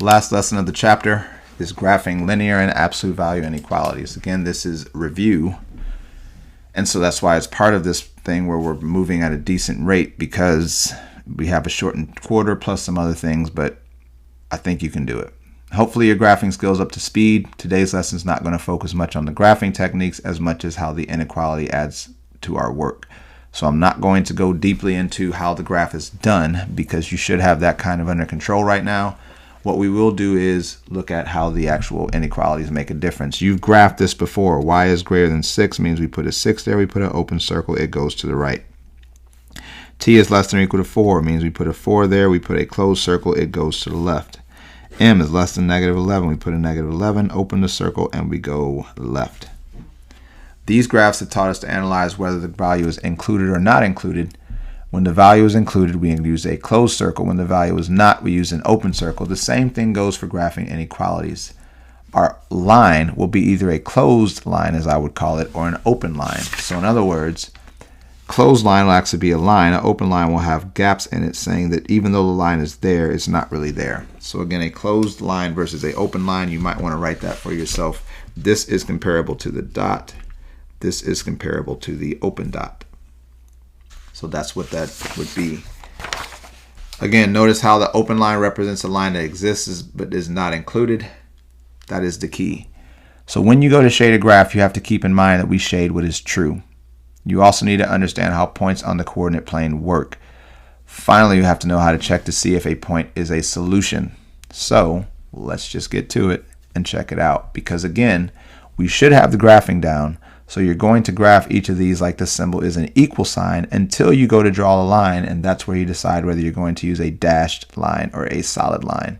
Last lesson of the chapter is graphing linear and absolute value inequalities. Again, this is review. And so that's why it's part of this thing where we're moving at a decent rate, because we have a shortened quarter plus some other things, but I think you can do it. Hopefully your graphing skills up to speed. Today's lesson is not going to focus much on the graphing techniques as much as how the inequality adds to our work. So I'm not going to go deeply into how the graph is done, because you should have that kind of under control right now. What we will do is look at how the actual inequalities make a difference. You've graphed this before. Y is greater than 6 means we put a 6 there. We put an open circle. It goes to the right. T is less than or equal to 4 means we put a 4 there. We put a closed circle. It goes to the left. M is less than negative 11. We put a negative 11, open the circle, and we go left. These graphs have taught us to analyze whether the value is included or not included. When the value is included, we use a closed circle. When the value is not, we use an open circle. The same thing goes for graphing inequalities. Our line will be either a closed line, as I would call it, or an open line. So in other words, closed line will actually be a line. An open line will have gaps in it, saying that even though the line is there, it's not really there. So again, a closed line versus an open line, you might want to write that for yourself. This is comparable to the dot. This is comparable to the open dot. So that's what that would be. Again, notice how the open line represents a line that exists but is not included. That is the key. So when you go to shade a graph, you have to keep in mind that we shade what is true. You also need to understand how points on the coordinate plane work. Finally, you have to know how to check to see if a point is a solution. So let's just get to it and check it out. Because again, we should have the graphing down. So you're going to graph each of these like the symbol is an equal sign until you go to draw a line, and that's where you decide whether you're going to use a dashed line or a solid line.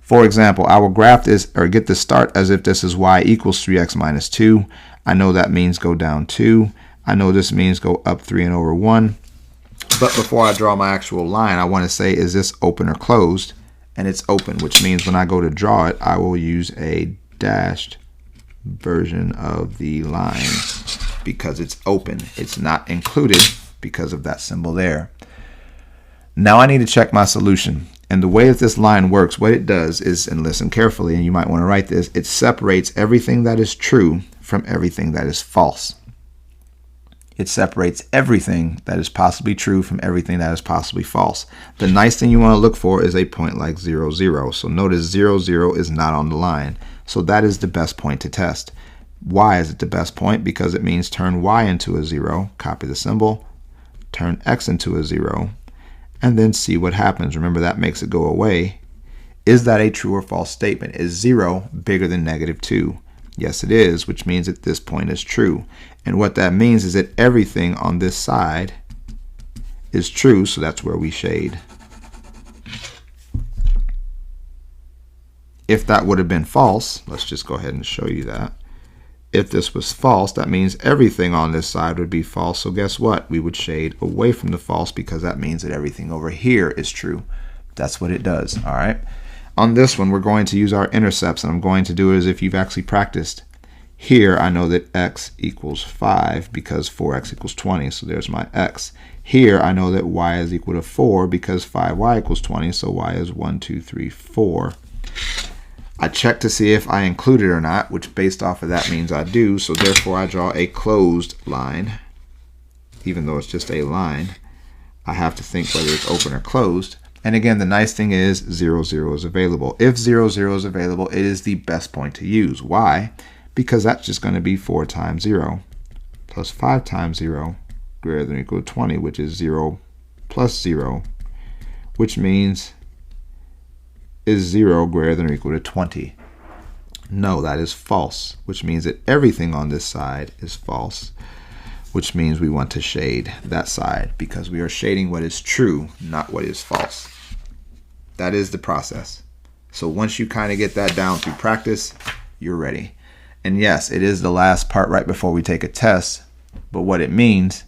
For example, I will graph this or get the start as if this is y equals 3x minus 2. I know that means go down 2. I know this means go up 3 and over 1. But before I draw my actual line, I want to say, is this open or closed? And it's open, which means when I go to draw it, I will use a dashed version of the line because it's open. It's not included because of that symbol there. Now I need to check my solution. And the way that this line works, what it does is, and listen carefully, and you might want to write this, it separates everything that is true from everything that is false. It separates everything that is possibly true from everything that is possibly false. The nice thing you want to look for is a point like 0, 0. So notice 0, 0 is not on the line. So that is the best point to test. Why is it the best point? Because it means turn y into a 0, copy the symbol, turn x into a 0, and then see what happens. Remember, that makes it go away. Is that a true or false statement? Is 0 bigger than negative 2? Yes, it is, which means that this point is true. And what that means is that everything on this side is true, so that's where we shade. If that would have been false, let's just go ahead and show you that. If this was false, that means everything on this side would be false. So guess what? We would shade away from the false because that means that everything over here is true. That's what it does, all right? On this one, we're going to use our intercepts, and I'm going to do it as if you've actually practiced. Here, I know that x equals 5 because 4x equals 20, so there's my x. Here, I know that y is equal to 4 because 5y equals 20, so y is 1, 2, 3, 4. I check to see if I include it or not, which based off of that means I do, so therefore I draw a closed line. Even though it's just a line, I have to think whether it's open or closed. And again, the nice thing is 0, 0 is available. If 0, 0 is available, it is the best point to use. Why? Because that's just going to be 4 times 0 plus 5 times 0 greater than or equal to 20, which is 0 plus 0, which means is 0 greater than or equal to 20? No, that is false, which means that everything on this side is false, which means we want to shade that side because we are shading what is true, not what is false. That is the process. So once you kind of get that down through practice, you're ready. And yes, it is the last part right before we take a test, but what it means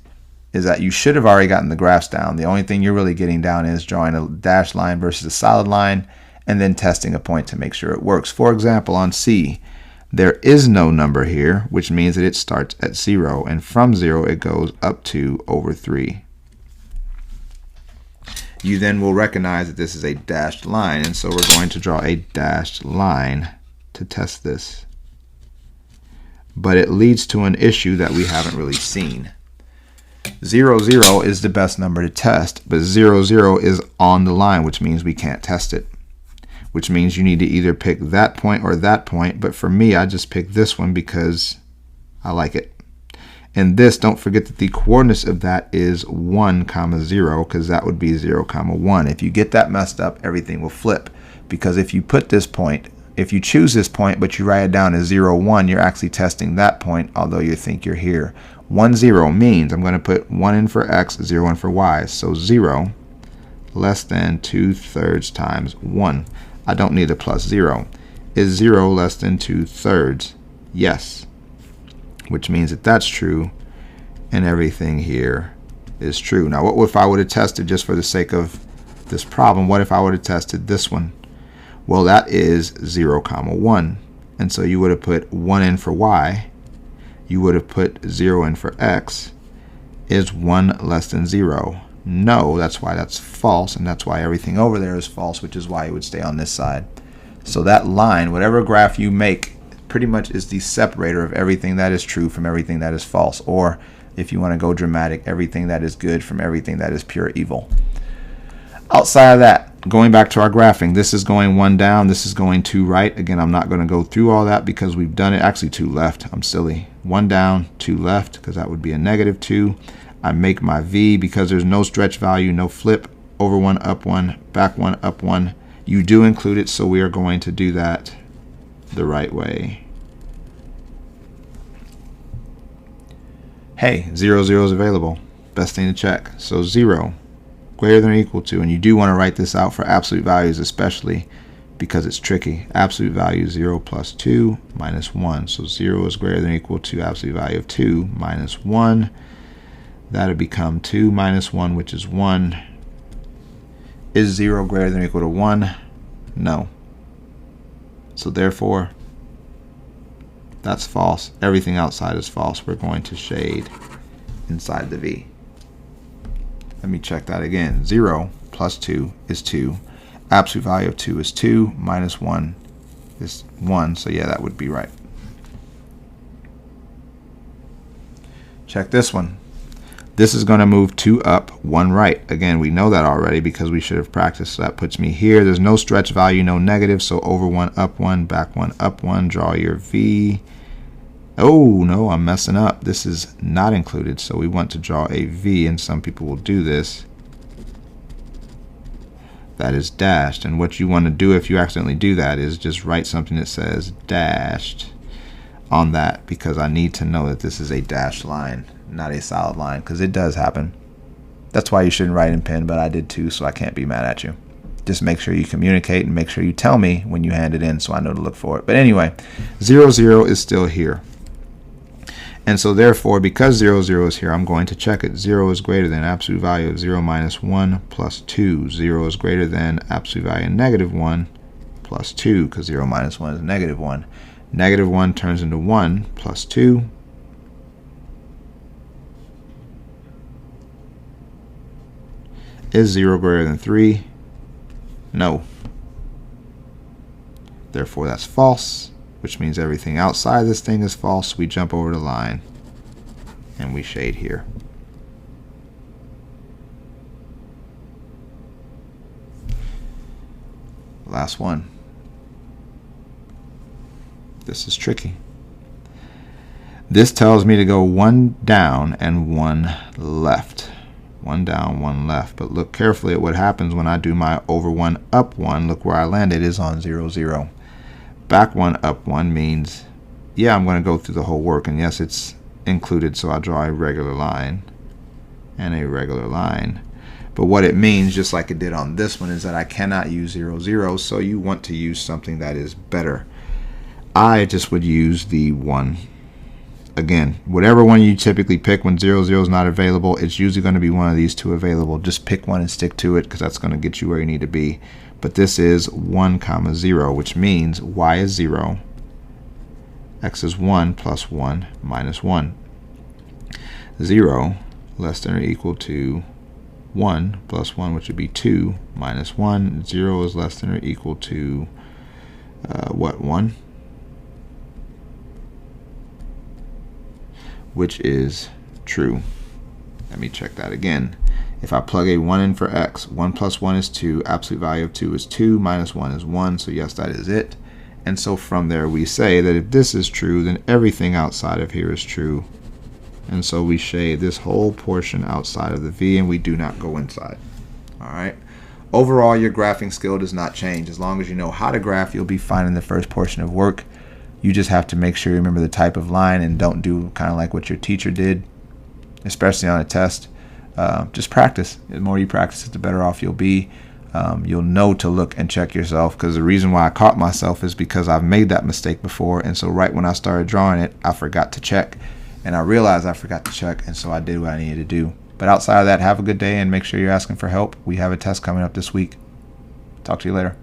is that you should have already gotten the graphs down. The only thing you're really getting down is drawing a dashed line versus a solid line and then testing a point to make sure it works. For example, on C, there is no number here, which means that it starts at 0, and from 0 it goes up to over 3. you then will recognize that this is a dashed line. And so we're going to draw a dashed line to test this. But it leads to an issue that we haven't really seen. 0, 0 is the best number to test, but 0, 0 is on the line, which means we can't test it. Which means you need to either pick that point or that point, but for me, I just picked this one because I like it. And this, don't forget that the coordinates of that is 1, 0, because that would be 0, 1. If you get that messed up, everything will flip. Because if you put this point, if you choose this point, but you write it down as 0, 1, you're actually testing that point, although you think you're here. 1, 0 means I'm going to put 1 in for x, 0 in for y. So 0 less than 2/3 times 1. I don't need a plus 0. Is 0 less than 2/3? Yes. Which means that that's true, and everything here is true. Now, what if I would have tested, just for the sake of this problem, what if I would have tested this one? Well, that is 0, 1. And so you would have put 1 in for y. You would have put 0 in for x. Is 1 less than 0? No, that's why that's false, and that's why everything over there is false, which is why it would stay on this side. So that line, whatever graph you make, pretty much is the separator of everything that is true from everything that is false. Or, if you want to go dramatic, everything that is good from everything that is pure evil. Outside of that, going back to our graphing, this is going 1 down, this is going 2 right. Again, I'm not going to go through all that because we've done it. Actually, 2 left. I'm silly. 1 down, 2 left, because that would be a -2. I make my V because there's no stretch value, no flip, over 1, up 1, back 1, up 1. You do include it, so we are going to do that the right way. Hey, 0, 0 is available. Best thing to check. So 0 greater than or equal to, and you do want to write this out for absolute values, especially because it's tricky. Absolute value 0 plus 2 minus 1. So 0 is greater than or equal to absolute value of 2 minus 1. That would become 2 minus 1, which is 1. Is 0 greater than or equal to 1? No. So therefore, that's false. Everything outside is false. We're going to shade inside the V. Let me check that again. 0 plus 2 is 2. Absolute value of 2 is 2. Minus 1 is 1. So yeah, that would be right. Check this one. This is going to move 2 up, 1 right. Again, we know that already because we should have practiced. So that puts me here. There's no stretch value, no negative. So over 1, up 1, back 1, up 1. Draw your V. Oh, no, I'm messing up. This is not included. So we want to draw a V, and some people will do this. That is dashed. And what you want to do if you accidentally do that is just write something that says dashed on that, because I need to know that this is a dashed line, not a solid line, because it does happen. That's why you shouldn't write in pen, but I did too, so I can't be mad at you. Just make sure you communicate and make sure you tell me when you hand it in so I know to look for it. But anyway, 0, 0 is still here. And so therefore, because 0, 0 is here, I'm going to check it. 0 is greater than absolute value of 0 minus 1 plus 2. 0 is greater than absolute value of -1 plus 2, because 0 minus 1 is -1. -1 turns into 1 plus 2. Is 0 greater than 3? No. Therefore, that's false, which means everything outside this thing is false. We jump over the line and we shade here. Last one. This is tricky. This tells me to go 1 down and 1 left. 1 down, 1 left. But look carefully at what happens when I do my over 1, up 1. Look where I landed is on 0, 0. Back 1, up 1 means, yeah, I'm going to go through the whole work. And yes, it's included, so I'll draw a regular line and a regular line. But what it means, just like it did on this one, is that I cannot use 0, 0. So you want to use something that is better. I just would use the 1. Again, whatever one you typically pick when 0, 0 is not available, it's usually going to be one of these two available. Just pick one and stick to it, because that's going to get you where you need to be. But this is 1, 0, which means y is 0, x is 1 plus 1 minus 1. 0 less than or equal to 1 plus 1, which would be 2, minus 1. 0 is less than or equal to what, 1? Which is true. Let me check that again. If I plug a 1 in for x, 1 plus 1 is 2, absolute value of 2 is 2, minus 1 is 1, so yes, that is it. And so from there we say that if this is true, then everything outside of here is true. And so we shade this whole portion outside of the V, and we do not go inside. All right. Overall, your graphing skill does not change. As long as you know how to graph, you'll be fine in the first portion of work. You just have to make sure you remember the type of line and don't do kind of like what your teacher did, especially on a test. Just practice. The more you practice it, the better off you'll be. You'll know to look and check yourself, because the reason why I caught myself is because I've made that mistake before. And so right when I started drawing it, I forgot to check. And I realized I forgot to check, and so I did what I needed to do. But outside of that, have a good day and make sure you're asking for help. We have a test coming up this week. Talk to you later.